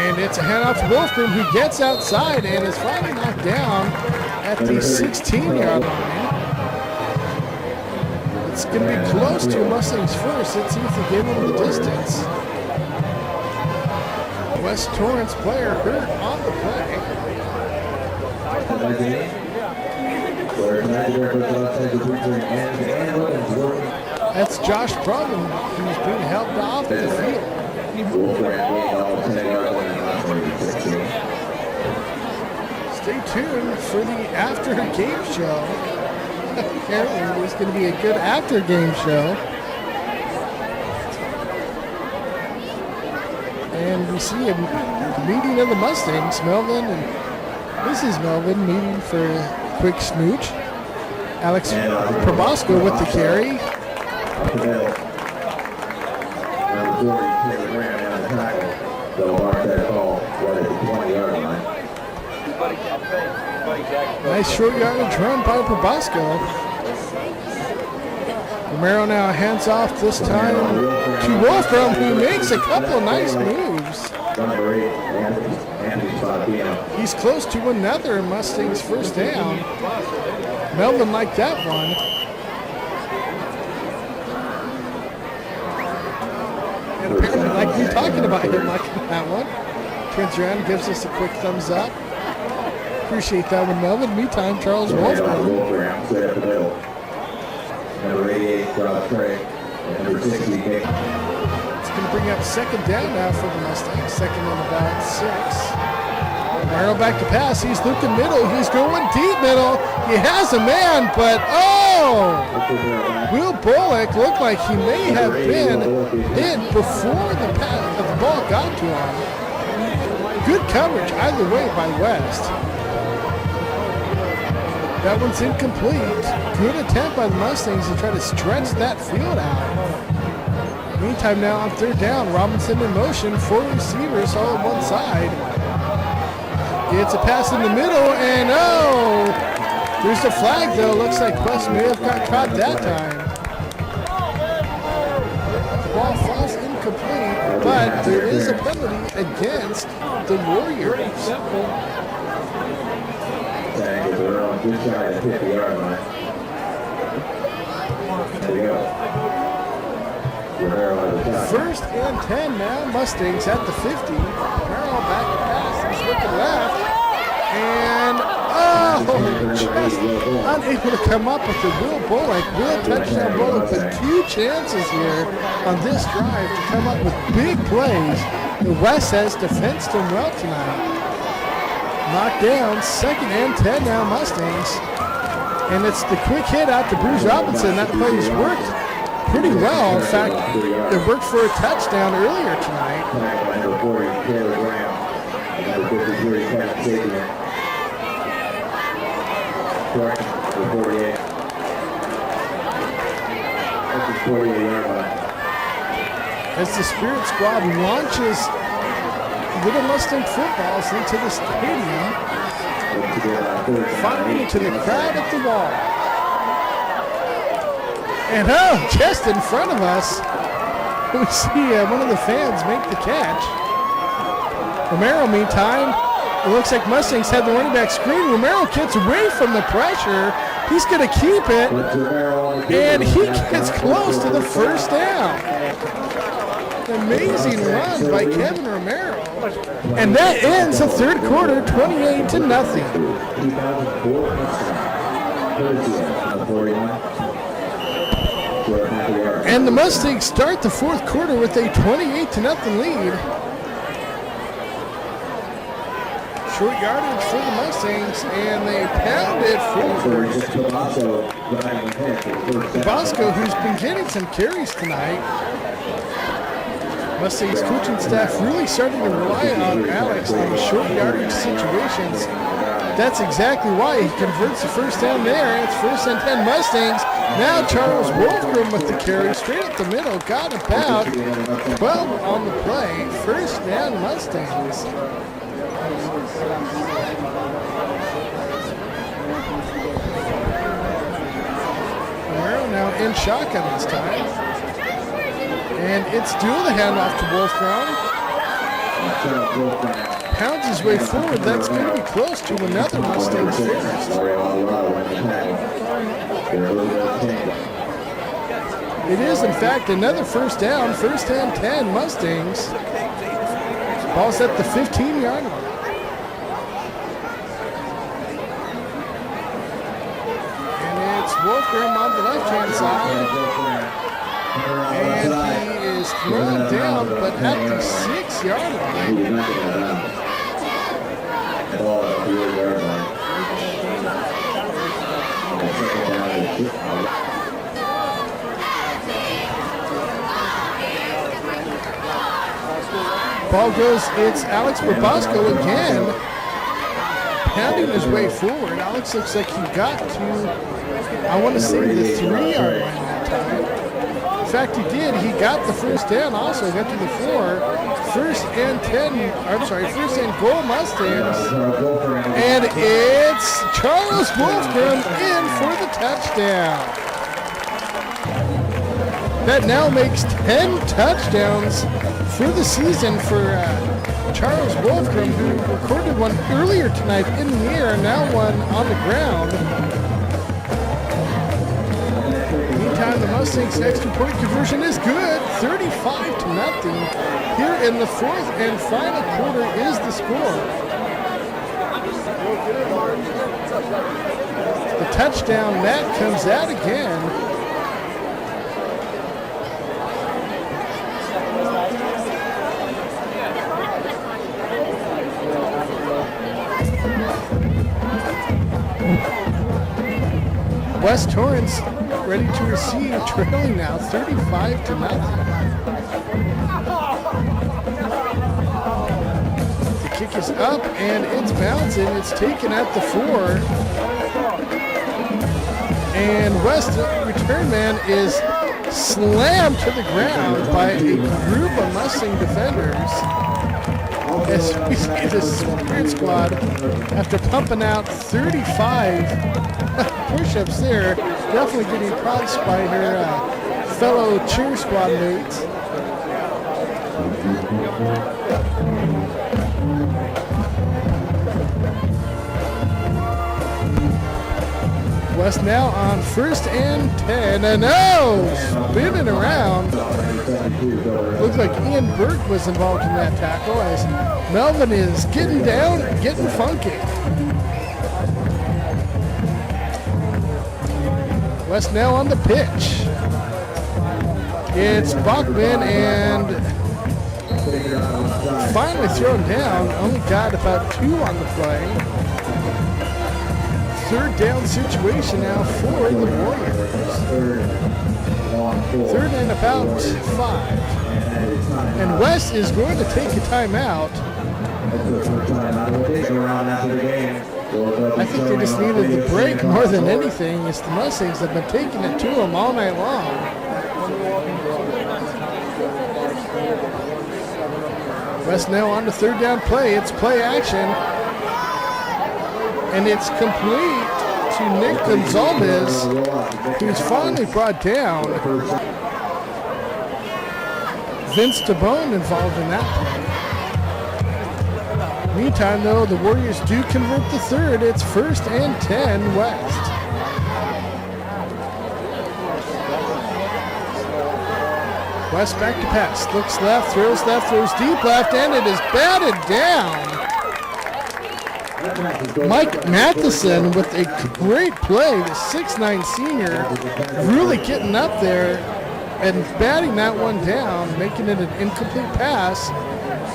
And it's a handoff to Wolfram, who gets outside and is finally knocked down at the 16-yard line. It's going to be close to Mustangs first. Let's see if they give him the distance. West Torrance player hurt on the play. That's Josh Brumman, who's being helped off the field. Stay tuned for the after game show. Apparently there's going to be a good after game show. And we see a meeting of the Mustangs. Melvin and Mrs. Melvin meeting for a quick smooch. Alex Probosco with the carry. Nice short yardage run by Probosco. Romero now hands off this time to Wolfram, who makes a couple of nice moves. He's close to another Mustangs 1st down. Melvin liked that one. And apparently, like you talking about him liking that one. Turns around and gives us a quick thumbs up. Appreciate that one, Melvin. Meantime, Charles Wolfram. Number 88, Rob Craig. Number 60, Nick. It's going to bring up 2nd down now for the Mustangs. 2nd and about 6. Romero back to pass. He's looking middle. He's going deep middle. He has a man, but Will Bullock looked like he may have been hit before the ball got to him. Good coverage either way by West. That one's incomplete. Good attempt by the Mustangs to try to stretch that field out. Meantime now on 3rd down, Robinson in motion, 4 receivers all on one side. Gets a pass in the middle, and there's the flag though. Looks like West may have got caught that time. The ball falls incomplete, but there is a penalty against the Warriors. Just shy of the 50-yard line. There we go. 1st and 10 now. Mustangs at the 50. Merrill back to pass. He's looking left. And just unable to come up with the Will Bullock. Will touchdown Bullock with 2 chances here on this drive to come up with big plays. The West has defensed him well tonight. Knocked down, 2nd and 10 now, Mustangs. And it's the quick hit out to Bruce Robinson. That play's worked pretty well. In fact, it worked for a touchdown earlier tonight. Number 40, Taylor Graham. Number 53, Kevin Sabian. Torrance, number 48. That's the 48-yard line. As the Spirit Squad launches Little Mustang footballs into the stadium, finally to the crowd at the wall. And just in front of us, we see one of the fans make the catch. Romero, meantime, it looks like Mustangs had the running back screen. Romero gets away from the pressure. He's going to keep it, and he gets close to the 1st down. Amazing run by Kevin Romero. And that ends the 3rd quarter, 28-0. And the Mustangs start the 4th quarter with a 28-0 lead. Short yardage for the Mustangs, and they pound it forward. Bosco, who's been getting some carries tonight. Mustangs coaching staff really starting to rely on Alex in the short yardage situations. That's exactly why he converts the first down there. It's 1st and 10 Mustangs. Now Charles Wolfram with the carry straight up the middle. Got about 12 on the play. 1st down Mustangs. Romero now in shotgun this time. And it's Dual the handoff to Wolfram. Pounds his way forward. That's going to be close to another Mustang first. It is, in fact, another first down. 1st and 10 Mustangs. Ball's at the 15-yard line. And it's Wolfram on the left-hand side. And he is thrown down, but at the 6-yard line. Ball goes, it's Alex Babosco again, pounding his way forward. Alex looks like he got to, I want to say, the 3-yard line that time. In fact, he did. He got the first down also, got to the 4. 1st and 10, I'm sorry, 1st and goal Mustangs. And it's Charles Wolfram in for the touchdown. That now makes 10 touchdowns for the season for Charles Wolfram, who recorded one earlier tonight in the air, now one on the ground. Meantime, the Mustangs' extra point conversion is good, 35-0. Here in the 4th and final quarter is the score. The touchdown, Matt comes out again. West Torrance ready to receive, trailing now 35-0. The kick is up and it's bouncing. It's taken at the 4. And West return man is slammed to the ground by a group of Mustang defenders. As we see the Spirit Squad, after pumping out 35 push-ups there, definitely getting props by her fellow cheer squad mates. West now on 1st and 10, and spinning around. Looks like Ian Burke was involved in that tackle as Melvin is getting down, getting funky. West now on the pitch. It's Bachman and finally thrown down. Only got about 2 on the play. 3rd down situation now for the Warriors. 3rd and about 5. And West is going to take a timeout. I think they just needed the break more than anything, as the Mustangs have been taking it to them all night long. West now on the 3rd down play. It's play action. And it's complete to Nick Gonzalez, who's finally brought down. Vince DeBone involved in that play. Meantime, though, the Warriors do convert the 3rd. It's 1st and 10 West. West back to pass. Looks left, throws deep left, and it is batted down. Mike Matheson with a great play, the 6'9" senior, really getting up there and batting that one down, making it an incomplete pass.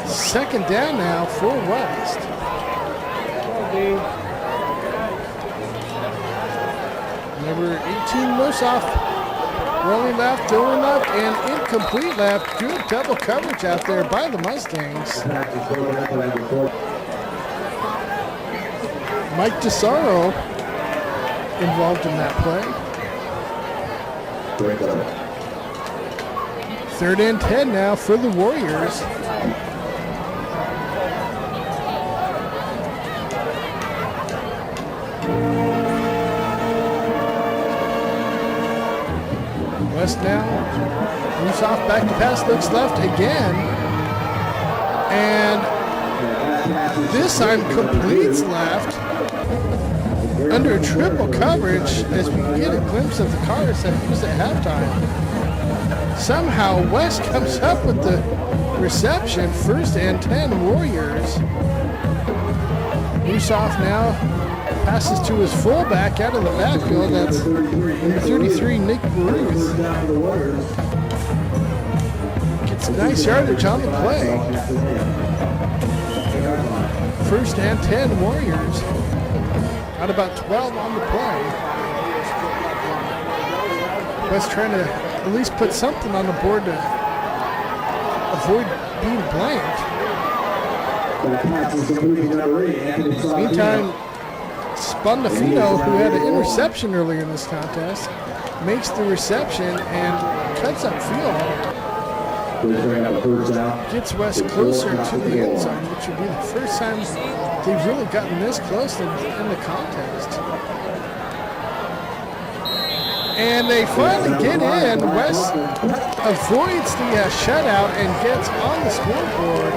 2nd down now for West. Number 18, Mosoff, rolling left, going left, and incomplete left. Good double coverage out there by the Mustangs. Mike DeSaro involved in that play. 3rd and 10 now for the Warriors. West now, moves off, back to pass, looks left again, and this time completes left under triple coverage as we get a glimpse of the Cars that used at halftime. Somehow West comes up with the reception, 1st and 10 Warriors. Musoff now passes to his fullback out of the backfield. That's number 33, Nick Ruth. Gets nice yardage on the play. 1st and 10 Warriors. Got about 12 on the play. West trying to at least put something on the board to avoid being blanked. Meantime, Spondafino, who had an interception earlier in this contest, makes the reception and cuts upfield. Gets West closer to the end zone, which would be the first time they've really gotten this close in the contest. And they finally get in. West avoids the shutout and gets on the scoreboard.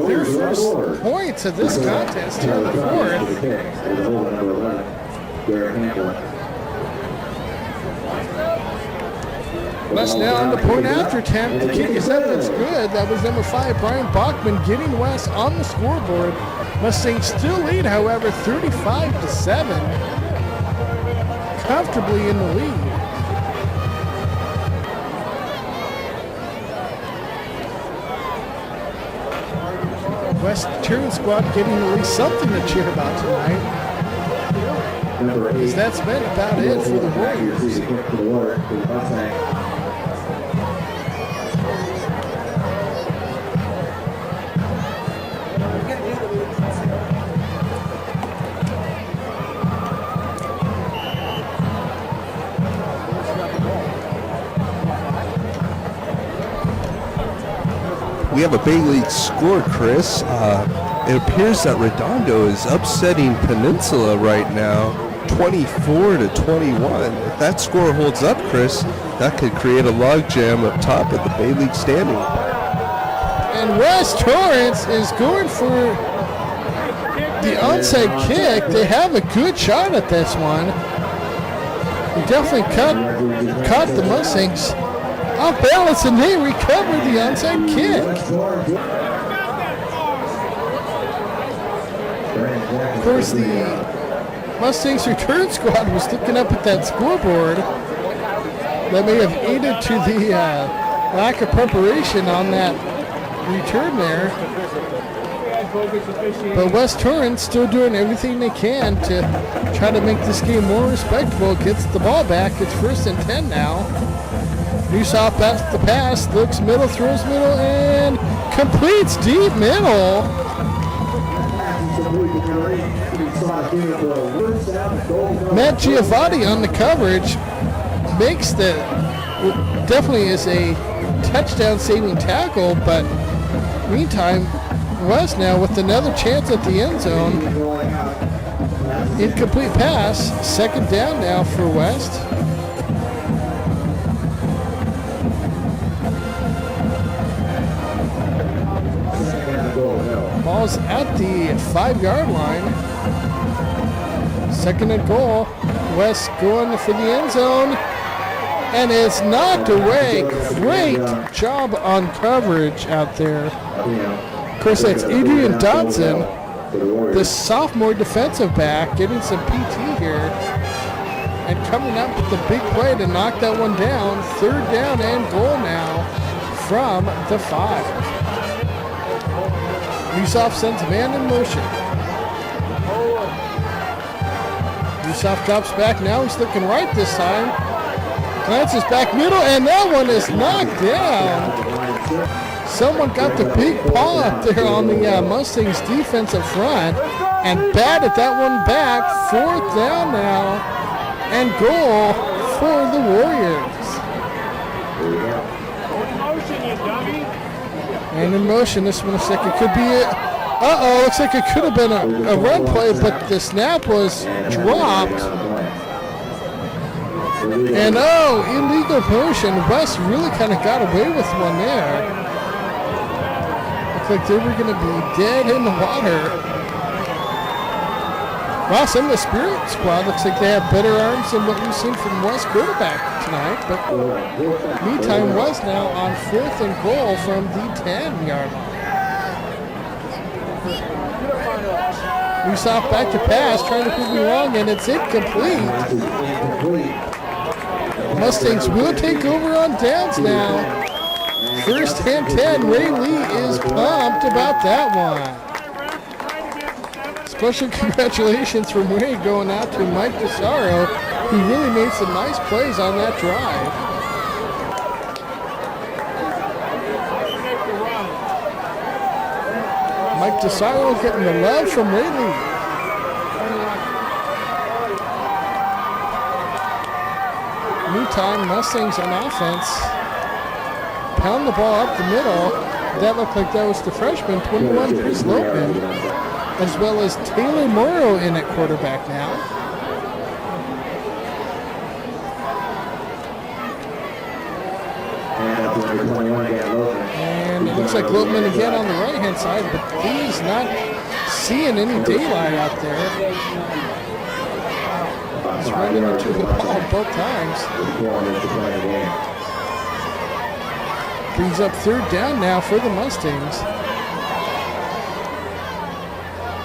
Their first points of this contest here in the 4th. West now on the point after attempt. The kick is up, that's good. That was number 5, Brian Bachman, getting West on the scoreboard. Mustangs still lead, however, 35-7. Comfortably in the lead. West cheering squad getting at least something to cheer about tonight. Because that's been about it for the Warriors. We have a Bay League score, Chris. It appears that Redondo is upsetting Peninsula right now, 24-21. If that score holds up, Chris, that could create a logjam up top at the Bay League standing. And West Torrance is going for the onside kick. They have a good shot at this one. He definitely caught the Mustangs off balance, and they recover the onside kick. Of course, the Mustangs return squad was looking up at that scoreboard. That may have aided to the lack of preparation on that return there. But West Torrance still doing everything they can to try to make this game more respectable. Gets the ball back. It's 1st and 10 now. Musoff bats the pass, looks middle, throws middle, and completes deep middle. Matt Giovanni on the coverage makes definitely is a touchdown saving tackle, but meantime, West now with another chance at the end zone. Incomplete pass, 2nd down now for West. Ball's at the 5-yard line. 2nd and goal. West going for the end zone. And it's knocked away. Great job on coverage out there. Of course, that's Adrian Dodson, the sophomore defensive back, getting some PT here. And coming up with the big play to knock that one down. 3rd down and goal now from the 5. Yusuf sends a man in motion. Yusuf drops back now. He's looking right this time. Glances back middle, and that one is knocked down. Someone got the big paw up there on the Mustangs defensive front and batted that one back. 4th down now and goal for the Warriors. And in motion, this one looks like it could be it. Uh-oh, looks like it could have been a run play, but the snap was dropped. And oh, illegal motion. West really kind of got away with one there. Looked like they were going to be dead in the water. Wow, some of the Spirit squad looks like they have better arms than what we've seen from West quarterback tonight. But meantime, West now on 4th and goal from the 10-yard line. Yusuf back to pass, trying to prove me wrong, and it's incomplete. Mustangs will take over on downs now. 1st and 10. Ray Lee is pumped about that one. Special congratulations from Ray going out to Mike DeSaro, who really made some nice plays on that drive. Mike DeSaro getting the love from Ray Lee. Meantime, Mustangs on offense pound the ball up the middle. That looked like that was the freshman, 21, Chris Lopeman, as well as Taylor Morrow in at quarterback now. And it looks like Lopeman again on the right-hand side, but he's not seeing any daylight out there. He's running into the ball both times. Brings up 3rd down now for the Mustangs.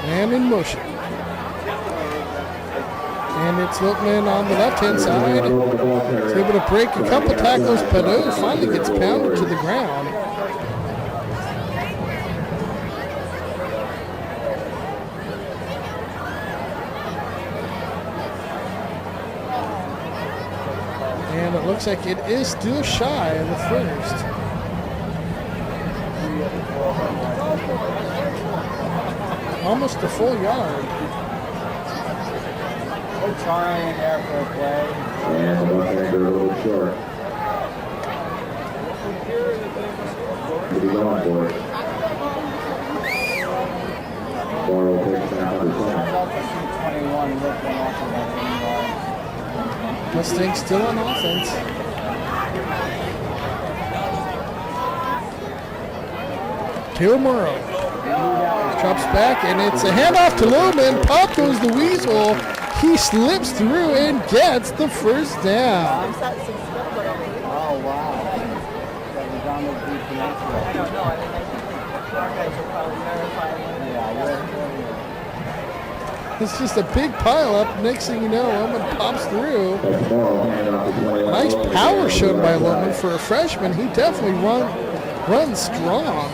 And in motion. And it's Lopeman on the left-hand side. He's able to break a couple tackles, but finally gets pounded to the ground. And it looks like it is still shy of the 1st. Almost a full yard. They're trying there for a play. And the Mustangs are a little short. What are you going for? Morrow takes snap under snap. 21 looking off of that anymore. Mustangs still on offense. Taylor Morrow drops back, and it's a handoff to Lopeman. Pop goes the Weasel. He slips through and gets the 1st down. Oh, wow. That was on the deep peninsula. I don't know. I think our guys are probably verifying. Yeah, It's just a big pile up. Next thing you know, Lopeman pops through. Nice power shown by Lopeman for a freshman. He definitely runs strong.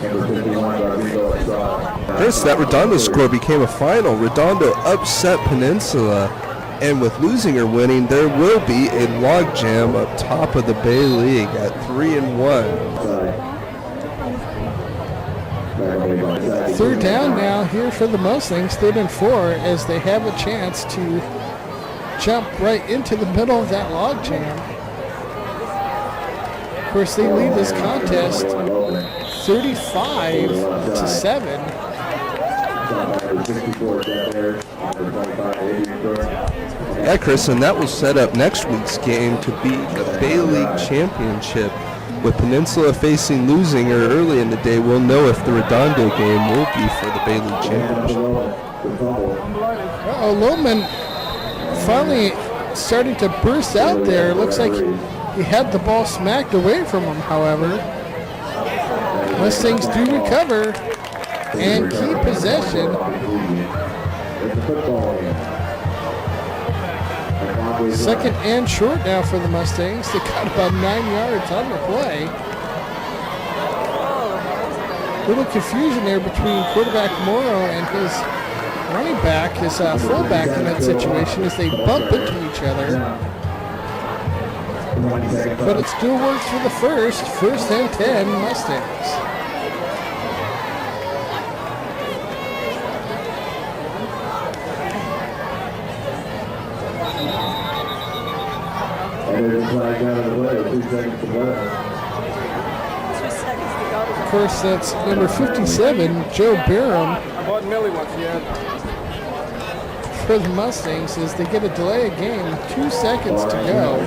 Chris, that Redondo score became a final. Redondo upset Peninsula, and with Lusinger winning, there will be a logjam up top of the Bay League at 3-1. 3rd down now here for the Mustangs, 3rd and 4, as they have a chance to jump right into the middle of that logjam. Of course, they lead this contest 35-7. Yeah, Chris, and that will set up next week's game to be the Bay League Championship. With Peninsula facing Lusinger early in the day, we'll know if the Redondo game will be for the Bay League Championship. Lopeman finally starting to burst out there. Looks like he had the ball smacked away from him, however. Mustangs do recover and keep possession. Second and short now for the Mustangs. They got about 9 yards on the play. little confusion there between quarterback Morrow and his running back, his fullback in that situation as they bump into each other. But it still works for the first and 10 Mustangs. Of course, that's number 57, Joe Barham. About Millie once, yeah. For the Mustangs as they get a delay of game, 2 seconds to go.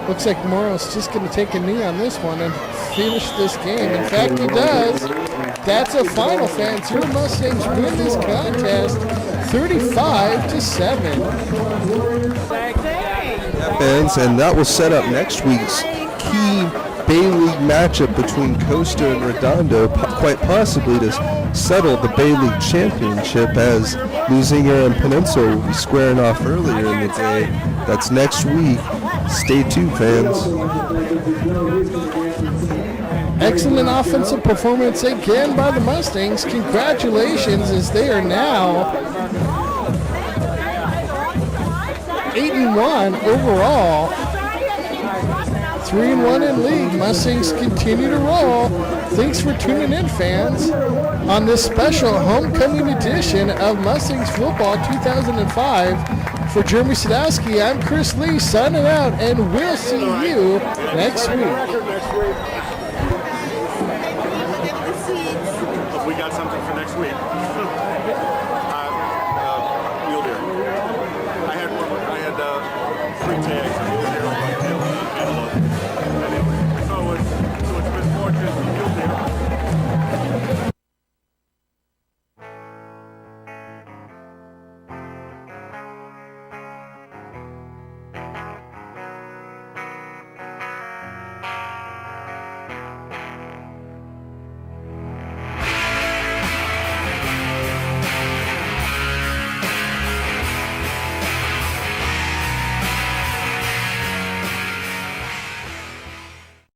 Looks like Morrow's just going to take a knee on this one and finish this game. In fact, he does. That's a final, fans. Your Mustangs win this contest 35-7. Yeah, fans, and that will set up next week's key Bay League matchup between Costa and Redondo, quite possibly to settle the Bay League championship, as Lusinger and Peninsula will be squaring off earlier in the day. That's next week. Stay tuned, fans. Excellent offensive performance again by the Mustangs. Congratulations, as they are now 8-1 overall. 3-1 in league. Mustangs continue to roll. Thanks for tuning in, fans, on this special homecoming edition of Mustangs Football 2005. For Jeremy Sadowski, I'm Chris Lee signing out, and we'll see you next week. We got something for next week.